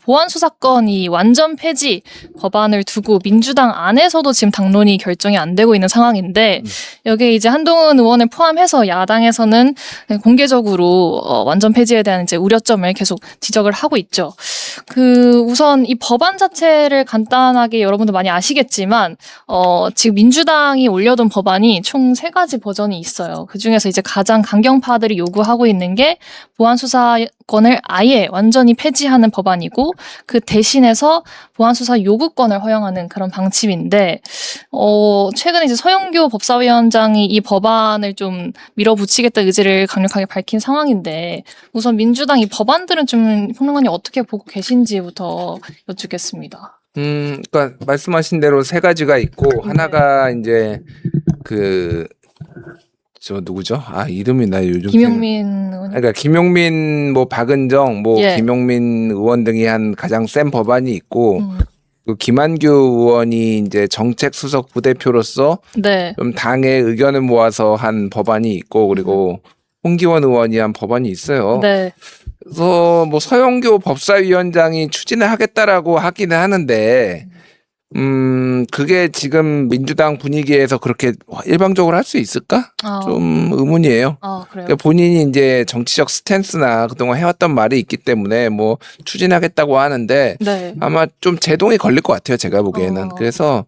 보안수 사건이 완전 폐지 법안을 두고 민주당 안에서도 지금 당론이 결정이 안 되고 있는 상황인데 여기에 이제 한동훈 의원을 포함해서 야당에서는 공개적으로 완전 폐지에 대한 이제 우려점을 계속 지적을 하고 있죠. 우선 이 법안 자체를 간단하게 여러분도 많이 아시겠지만 지금 민주당이 올려둔 법안이 총 3가지 버전이 있어요. 그중에서 이제 가장 강경파들이 요구하고 있는 게 보안수사권을 아예 완전히 폐지하는 법안이고 그 대신해서 보안수사 요구권을 허용하는 그런 방침인데 최근에 이제 서영교 법사위원장이 이 법안을 좀 밀어붙이겠다 의지를 강력하게 밝힌 상황인데 우선 민주당 이 법안들은 좀 평론가님 어떻게 보고 계신지부터 여쭙겠습니다. 그러니까 말씀하신 대로 3가지가 있고 하나가 이제 저 누구죠? 이름이 나 요즘 김용민 의원. 그러니까 김용민 뭐 박은정 뭐 예. 김용민 의원 등이 한 가장 센 법안이 있고 그 김한규 의원이 이제 정책 수석 부대표로서 네. 좀 당의 의견을 모아서 한 법안이 있고 그리고 홍기원 의원이 한 법안이 있어요. 네. 그래서 뭐 서영교 법사위원장이 추진을 하겠다라고 하기는 하는데 그게 지금 민주당 분위기에서 그렇게 일방적으로 할 수 있을까? 좀 의문이에요. 그래요? 그러니까 본인이 이제 정치적 스탠스나 그동안 해왔던 말이 있기 때문에 뭐 추진하겠다고 하는데 네. 아마 좀 제동이 걸릴 것 같아요. 제가 보기에는. 그래서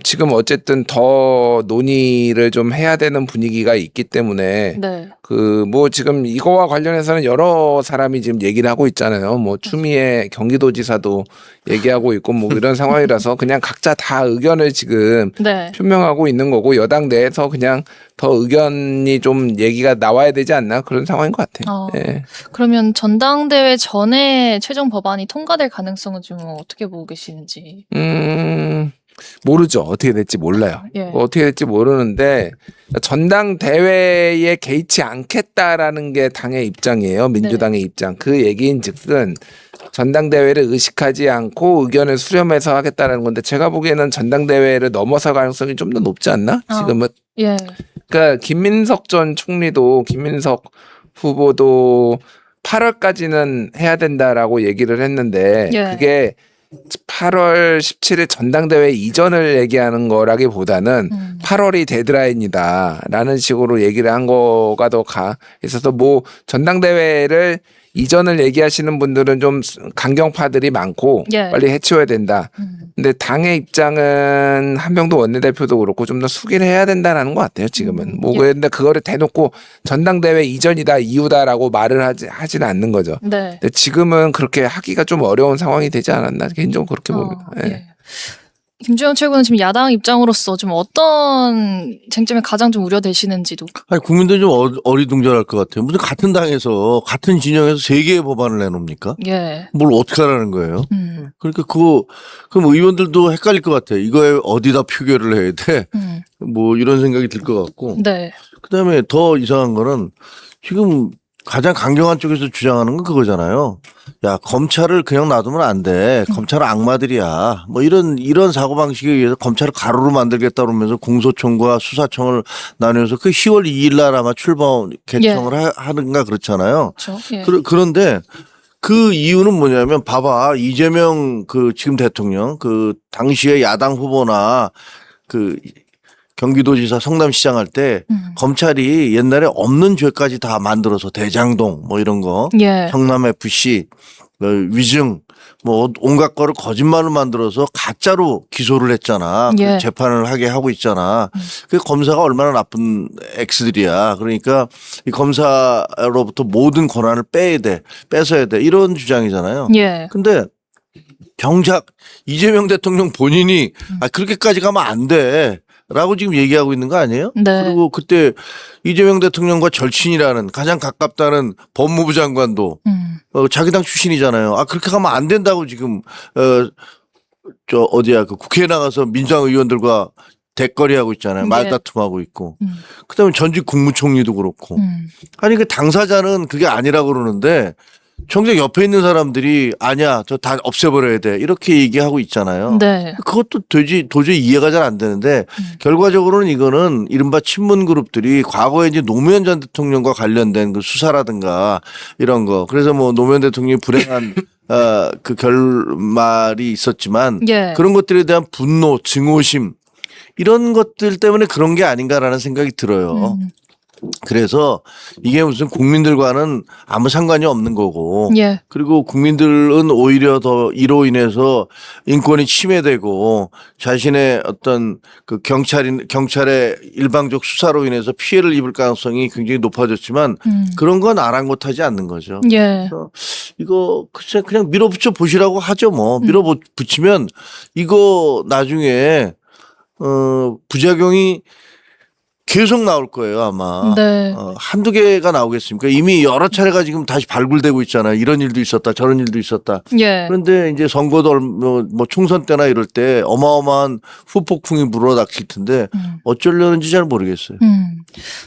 지금 어쨌든 더 논의를 좀 해야 되는 분위기가 있기 때문에 네. 뭐 지금 이거와 관련해서는 여러 사람이 지금 얘기를 하고 있잖아요. 뭐 추미애 경기도지사도 얘기하고 있고 뭐 이런 상황이라서 그냥 각자 다 의견을 지금 네. 표명하고 있는 거고 여당 내에서 그냥 더 의견이 좀 얘기가 나와야 되지 않나 그런 상황인 것 같아요. 예. 그러면 전당대회 전에 최종 법안이 통과될 가능성은 좀 어떻게 보고 계시는지? 모르죠. 어떻게 될지 몰라요. 예. 어떻게 될지 모르는데 전당대회에 개의치 않겠다라는 게 당의 입장이에요. 민주당의 입장. 그 얘기인즉슨 전당대회를 의식하지 않고 의견을 수렴해서 하겠다라는 건데 제가 보기에는 전당대회를 넘어설 가능성이 좀 더 높지 않나? 지금은. 예. 그러니까 김민석 전 총리도 김민석 후보도 8월까지는 해야 된다라고 얘기를 했는데 예. 그게 8월 17일 전당대회 이전을 얘기하는 거라기보다는 8월이 데드라인이다라는 식으로 얘기를 한 거가 더 있어서 뭐 전당대회를 이전을 얘기하시는 분들은 좀 강경파들이 많고 예. 빨리 해치워야 된다. 근데 당의 입장은 한명도 원내대표도 그렇고 좀 더 수기를 해야 된다라는 것 같아요. 지금은. 뭐 그런데 그거를 대놓고 전당대회 이전이다 이유다라고 말을 하지는 않는 거죠. 네. 근데 지금은 그렇게 하기가 좀 어려운 상황이 되지 않았나 개인적으로 그렇게 봅니다. 예. 예. 김주현 최고는 지금 야당 입장으로서 좀 어떤 쟁점에 가장 좀 우려되시는지도. 아니, 국민들이 좀 어리둥절할 것 같아요. 무슨 같은 당에서 같은 진영에서 3개의 법안을 내놓습니까? 예. 뭘 어떻게 하라는 거예요? 그러니까 그럼 의원들도 헷갈릴 것 같아요. 이거에 어디다 표결을 해야 돼? 뭐 이런 생각이 들 것 같고. 네. 그다음에 더 이상한 거는 지금 가장 강경한 쪽에서 주장하는 건 그거잖아요. 야, 검찰을 그냥 놔두면 안 돼. 검찰은 악마들이야. 뭐 이런 사고방식에 의해서 검찰을 가로로 만들겠다 그러면서 공소청과 수사청을 나누어서 그 10월 2일 날 아마 출범 개청을 하는가 그렇잖아요. 그렇죠. 예. 그런데 그 이유는 뭐냐면 봐봐. 이재명 지금 대통령 당시에 야당 후보나 경기도지사 성남시장 할 때 검찰이 옛날에 없는 죄까지 다 만들어서 대장동 뭐 이런 거 예. 성남 FC 위증 뭐 온갖 거를 거짓말로 만들어서 가짜로 기소를 했잖아. 예. 그 재판을 하게 하고 있잖아. 그 검사가 얼마나 나쁜 엑스들이야. 그러니까 이 검사로부터 모든 권한을 뺏어야 돼. 이런 주장이잖아요. 예. 근데 정작 이재명 대통령 본인이 그렇게까지 가면 안 돼. 라고 지금 얘기하고 있는 거 아니에요? 네. 그리고 그때 이재명 대통령과 절친이라는 가장 가깝다는 법무부 장관도 자기 당 출신이잖아요. 그렇게 가면 안 된다고 지금 국회에 나가서 민주당 의원들과 대거리하고 있잖아요. 네. 말다툼하고 있고. 그다음에 전직 국무총리도 그렇고. 아니 그 당사자는 그게 아니라고 그러는데 정작 옆에 있는 사람들이 아니야 저 다 없애버려야 돼 이렇게 얘기하고 있잖아요. 네. 그것도 도저히 이해가 잘 안 되는데 결과적으로는 이거는 이른바 친문 그룹들이 과거에 이제 노무현 전 대통령과 관련된 그 수사라든가 이런 거 그래서 뭐 노무현 대통령이 불행한 그 결말이 있었지만 예. 그런 것들에 대한 분노, 증오심 이런 것들 때문에 그런 게 아닌가라는 생각이 들어요. 그래서 이게 무슨 국민들과는 아무 상관이 없는 거고 예. 그리고 국민들은 오히려 더 이로 인해서 인권이 침해되고 자신의 어떤 그 경찰의 일방적 수사로 인해서 피해를 입을 가능성이 굉장히 높아졌지만 그런 건 아랑곳하지 않는 거죠. 예. 그래서 이거 글쎄 그냥 밀어붙여 보시라고 하죠 뭐. 밀어붙이면 이거 나중에 부작용이 계속 나올 거예요 아마. 네. 한두 개가 나오겠습니까? 이미 여러 차례가 지금 다시 발굴되고 있잖아요. 이런 일도 있었다 저런 일도 있었다. 예. 그런데 이제 선거도 뭐 총선 때나 이럴 때 어마어마한 후폭풍이 불어닥칠 텐데 어쩌려는지 잘 모르겠어요.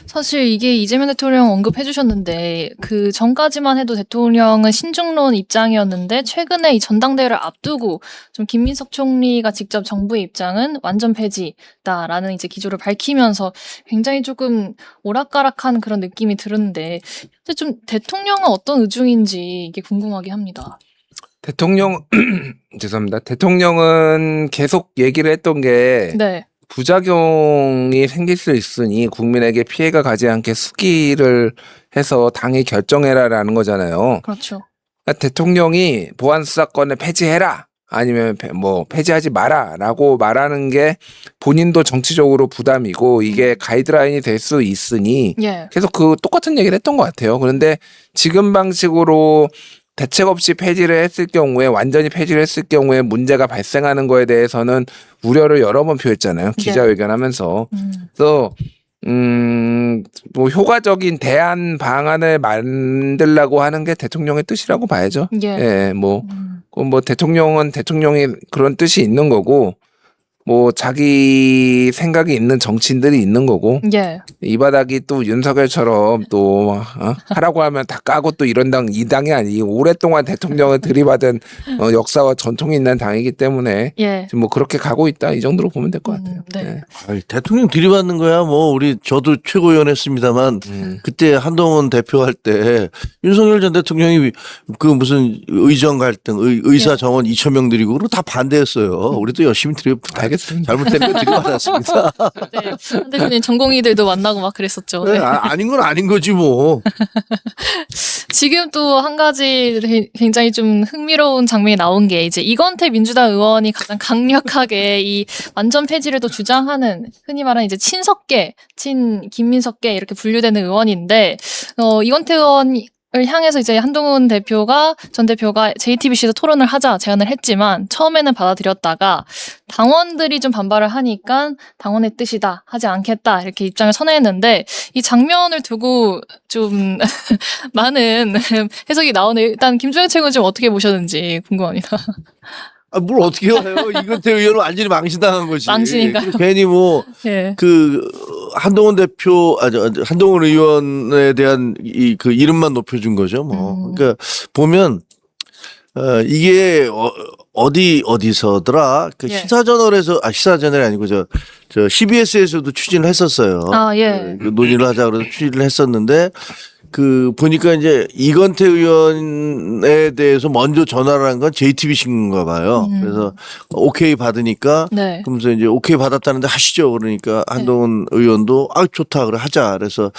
사실 이게 이재명 대통령 언급해 주셨는데 그 전까지만 해도 대통령은 신중론 입장이었는데 최근에 이 전당대회를 앞두고 좀 김민석 총리가 직접 정부의 입장은 완전 폐지다라는 이제 기조를 밝히면서 굉장히 조금 오락가락한 그런 느낌이 들었는데 근데 좀 대통령은 어떤 의중인지 이게 궁금하게 합니다. 대통령 죄송합니다. 대통령은 계속 얘기를 했던 게 네. 부작용이 생길 수 있으니 국민에게 피해가 가지 않게 수기를 해서 당이 결정해라라는 거잖아요. 그렇죠. 그러니까 대통령이 보안수사권을 폐지해라 아니면 뭐 폐지하지 마라라고 말하는 게 본인도 정치적으로 부담이고 이게 가이드라인이 될 수 있으니 예. 계속 그 똑같은 얘기를 했던 것 같아요. 그런데 지금 방식으로 대책 없이 폐지를 했을 경우에 완전히 폐지를 했을 경우에 문제가 발생하는 거에 대해서는 우려를 여러 번 표했잖아요. 기자회견하면서. 그래서 뭐 효과적인 대안 방안을 만들라고 하는 게 대통령의 뜻이라고 봐야죠. 예. 예, 뭐 대통령은 대통령이 그런 뜻이 있는 거고 뭐 자기 생각이 있는 정치인들이 있는 거고 예. 이 바닥이 또 윤석열처럼 또 하라고 하면 다 까고 또 이런 이 당이 아니고 오랫동안 대통령을 들이받은 역사와 전통이 있는 당이기 때문에 예. 지금 뭐 그렇게 가고 있다 이 정도로 보면 될 것 같아요. 네. 네. 아이, 대통령 들이받는 거야 뭐 저도 최고위원했습니다만 그때 한동훈 대표할 때 윤석열 전 대통령이 그 무슨 의정 갈등 의사 정원 2천 명 들이고 그거 다 반대했어요. 우리도 열심히 알겠습니다. 잘못된 거 들이받았습니다. 네. 한 대표님 전공의들도 만나고 막 그랬었죠. 네, 네. 아닌 건 아닌 거지 뭐. 지금 또 한 가지 굉장히 좀 흥미로운 장면이 나온 게 이제 이건태 민주당 의원이 가장 강력하게 이 완전 폐지를 또 주장하는 흔히 말하는 이제 친석계, 김민석계 이렇게 분류되는 의원인데 이건태 의원이 을 향해서 이제 한동훈 전 대표가 JTBC에서 토론을 하자 제안을 했지만 처음에는 받아들였다가 당원들이 좀 반발을 하니까 당원의 뜻이다 하지 않겠다 이렇게 입장을 선회했는데 이 장면을 두고 좀 많은 해석이 나오네. 일단 김종현 최고는 좀 어떻게 보셨는지 궁금합니다. 뭘 어떻게 해요? 이건태 의원은 완전히 망신당한 거지. 망신인가요? 괜히 뭐 예. 한동훈 한동훈 의원에 대한 그 이름만 높여준 거죠. 뭐. 그러니까 보면 이게 어디서더라? 그 예. 시사저널이 아니고 저 CBS에서도 추진을 했었어요. 아, 예. 그 논의를 하자 그래서 추진을 했었는데 보니까 이제 이건태 의원에 대해서 먼저 전화를 한 건 JTBC인가 봐요. 그래서 오케이 받으니까 네. 그러면서 이제 오케이 받았다는데 하시죠. 그러니까 한동훈 의원도 좋다 그래 하자. 그래서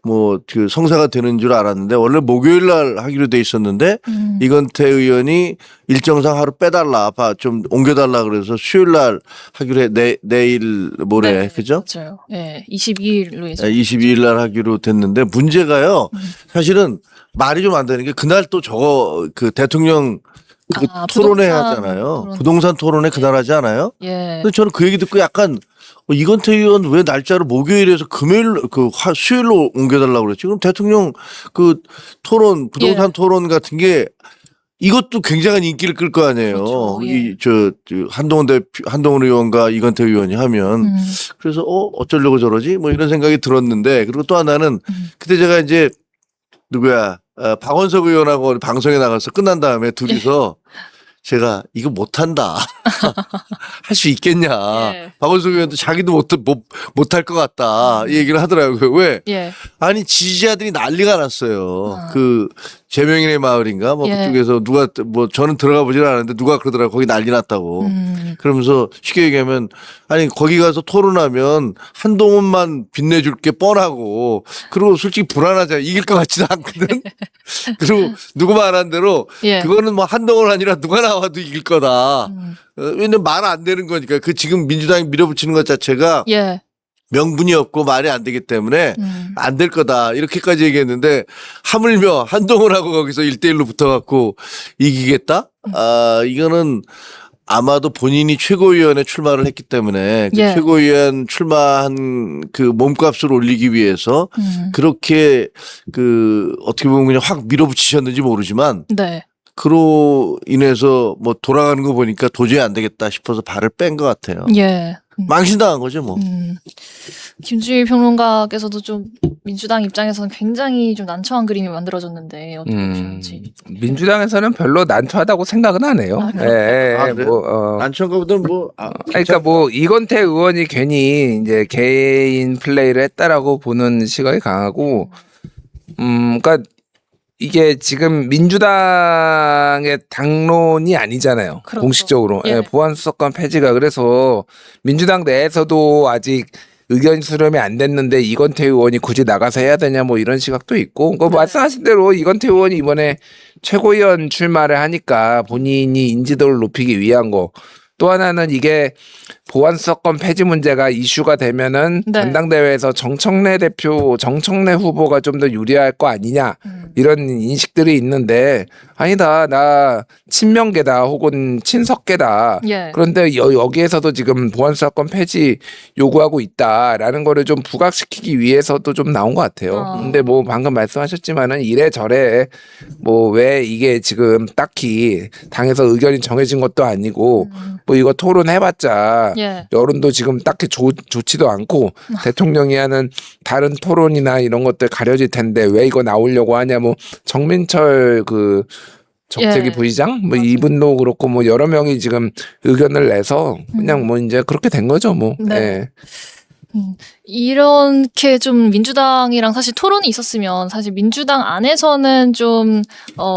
뭐 그 성사가 되는 줄 알았는데 원래 목요일 날 하기로 돼 있었는데 이건태 의원이 일정상 하루 빼달라, 좀 옮겨달라 그래서 수요일 날 하기로 해. 내일 모레 네, 그죠? 맞아요. 예, 22일로 예정. 22일 날 하기로 됐는데 문제가요. 사실은 말이 좀 안 되는 게 그날 또 그 대통령 토론회 하잖아요. 부동산 토론회 그날 하지 않아요? 예. 근데 저는 그 얘기 듣고 약간 이건태 의원 왜 날짜를 목요일에서 수요일로 옮겨달라고 그랬지? 그럼 대통령 부동산 토론 같은 게 이것도 굉장한 인기를 끌 거 아니에요. 그렇죠. 예. 한동훈 의원과 이건태 의원이 하면. 그래서 어쩌려고 저러지? 뭐 이런 생각이 들었는데 그리고 또 하나는 그때 제가 이제 박원석 의원하고 방송에 나가서 끝난 다음에 둘이서 제가 이거 못한다. 할 수 있겠냐. 예. 박원순 의원도 자기도 못할 것 같다. 이 얘기를 하더라고요. 왜? 예. 아니 지지자들이 난리가 났어요. 아. 그 제명인의 마을인가 뭐 예. 그쪽에서 누가 뭐 저는 들어가 보질 않았는데 누가 그러더라고 거기 난리 났다고. 그러면서 쉽게 얘기하면 아니 거기 가서 토론하면 한동훈만 빛내줄 게 뻔하고 그리고 솔직히 불안하잖아요. 이길 것 같지도 않거든. 그리고 누구 말한 대로 예. 그거는 뭐 한동훈 아니라 누가 나와도 이길 거다. 왜냐면 말 안 되는 거니까 그 지금 민주당이 밀어붙이는 것 자체가 예. 명분이 없고 말이 안 되기 때문에 안 될 거다. 이렇게까지 얘기했는데 하물며 한동훈하고 거기서 1대1로 붙어갖고 이기겠다? 아, 이거는 아마도 본인이 최고위원에 출마를 했기 때문에 그 예. 최고위원 출마한 그 몸값을 올리기 위해서 그렇게 그 어떻게 보면 그냥 확 밀어붙이셨는지 모르지만 네. 그로 인해서 뭐 돌아가는 거 보니까 도저히 안 되겠다 싶어서 발을 뺀 것 같아요. 예. 망신당한 거죠 뭐. 김주일 평론가께서도 좀 민주당 입장에서는 굉장히 좀 난처한 그림이 만들어졌는데 어떻게 보시는지. 민주당에서는 별로 난처하다고 생각은 안 해요. 아, 예, 아, 그래요? 뭐, 난처한가보다는 뭐. 그러니까 뭐 이건태 의원이 괜히 이제 개인 플레이를 했다라고 보는 시각이 강하고, 그러니까 이게 지금 민주당의 당론이 아니잖아요. 그렇죠. 공식적으로. 예. 예, 보안수사권 폐지가. 그래서 민주당 내에서도 아직 의견 수렴이 안 됐는데 이건태 의원이 굳이 나가서 해야 되냐 뭐 이런 시각도 있고. 그 네. 말씀하신 대로 이건태 의원이 이번에 최고위원 출마를 하니까 본인이 인지도를 높이기 위한 거. 또 하나는 이게 보안수사권 폐지 문제가 이슈가 되면은 네. 전당대회에서 정청래 후보가 좀 더 유리할 거 아니냐 이런 인식들이 있는데 아니다 나 친명계다 혹은 친석계다 예. 그런데 여기에서도 지금 보안수사권 폐지 요구하고 있다라는 거를 좀 부각시키기 위해서도 좀 나온 것 같아요. 근데 뭐 방금 말씀하셨지만은 이래저래 뭐 왜 이게 지금 딱히 당에서 의견이 정해진 것도 아니고 뭐 이거 토론해봤자 예. 여론도 지금 딱히 좋지도 않고 대통령이 하는 다른 토론이나 이런 것들 가려질 텐데 왜 이거 나오려고 하냐 뭐 정민철 그 적재기 예. 부의장 뭐 이분도 그렇고 뭐 여러 명이 지금 의견을 내서 그냥 뭐 이제 그렇게 된 거죠 뭐. 네. 예. 이렇게 좀 민주당이랑 사실 토론이 있었으면 사실 민주당 안에서는 좀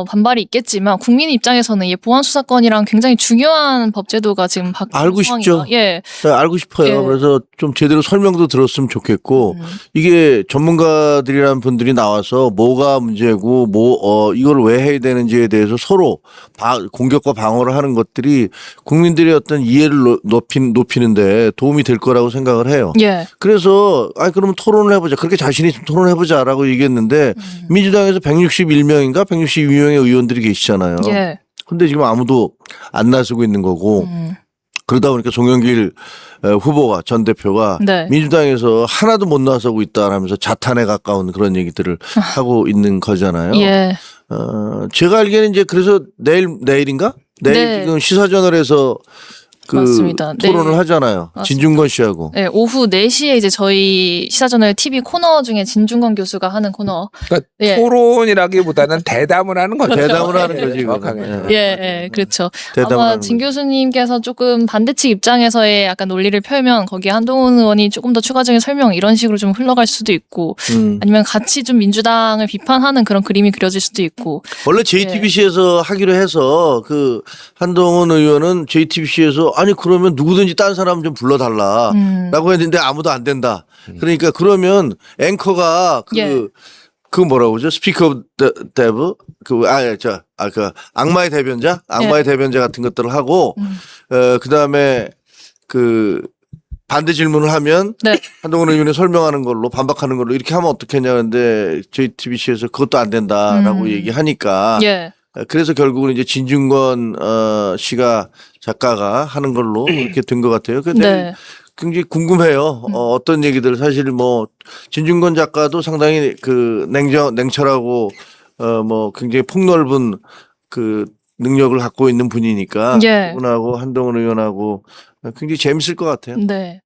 반발이 있겠지만 국민 입장에서는 이 보안 수사권이랑 굉장히 중요한 법제도가 지금 바뀌는 알고 상황이라. 싶죠. 예. 네, 알고 싶어요. 예. 그래서 좀 제대로 설명도 들었으면 좋겠고 이게 전문가들이란 분들이 나와서 뭐가 문제고 이걸 왜 해야 되는지에 대해서 서로 공격과 방어를 하는 것들이 국민들의 어떤 이해를 높이는데 도움이 될 거라고 생각을 해요. 예. 그래서 그러면 토론을 해보자. 그렇게 자신 있으면 토론해보자라고 얘기했는데 민주당에서 161명인가 162명의 의원들이 계시잖아요. 예. 근데 지금 아무도 안 나서고 있는 거고 그러다 보니까 송영길 후보가 전 대표가 네. 민주당에서 하나도 못 나서고 있다라면서 자탄에 가까운 그런 얘기들을 하고 있는 거잖아요. 예. 제가 알기에는 이제 그래서 내일인가? 내일 네. 지금 시사저널에서 그 맞습니다. 토론을 네. 하잖아요. 맞습니다. 진중권 씨하고. 네, 오후 4시에 이제 저희 시사저널 TV 코너 중에 진중권 교수가 하는 코너. 그러니까 예. 토론이라기보다는 대담을 하는 거죠. 대담을 하는 예, 거지. 정확하게. 이거는. 예, 예, 그렇죠. 대담을 아마 하는 진 거지. 교수님께서 조금 반대측 입장에서의 약간 논리를 펴면 거기에 한동훈 의원이 조금 더 추가적인 설명 이런 식으로 좀 흘러갈 수도 있고 아니면 같이 좀 민주당을 비판하는 그런 그림이 그려질 수도 있고. 원래 JTBC에서 하기로 해서 그 한동훈 의원은 JTBC에서 아니 그러면 누구든지 딴 사람 좀 불러달라 라고 했는데 아무도 안 된다. 그러니까 그러면 앵커가 예. 그 뭐라고 그러죠? 스피커 오브 데브 그 악마의 대변자 예. 대변자 같은 것들을 하고 그다음에 그 반대 질문을 하면 네. 한동훈 의원이 설명하는 걸로 반박하는 걸로 이렇게 하면 어떻겠냐는데 JTBC에서 그것도 안 된다라고 얘기하니까 예. 그래서 결국은 이제 진중권 씨가 작가가 하는 걸로 이렇게 된 것 같아요. 근데 네. 굉장히 궁금해요. 어떤 얘기들 사실 뭐 진중권 작가도 상당히 그 냉철하고 뭐 굉장히 폭넓은 그 능력을 갖고 있는 분이니까 예. 그분하고 한동훈 의원하고 굉장히 재밌을 것 같아요. 네.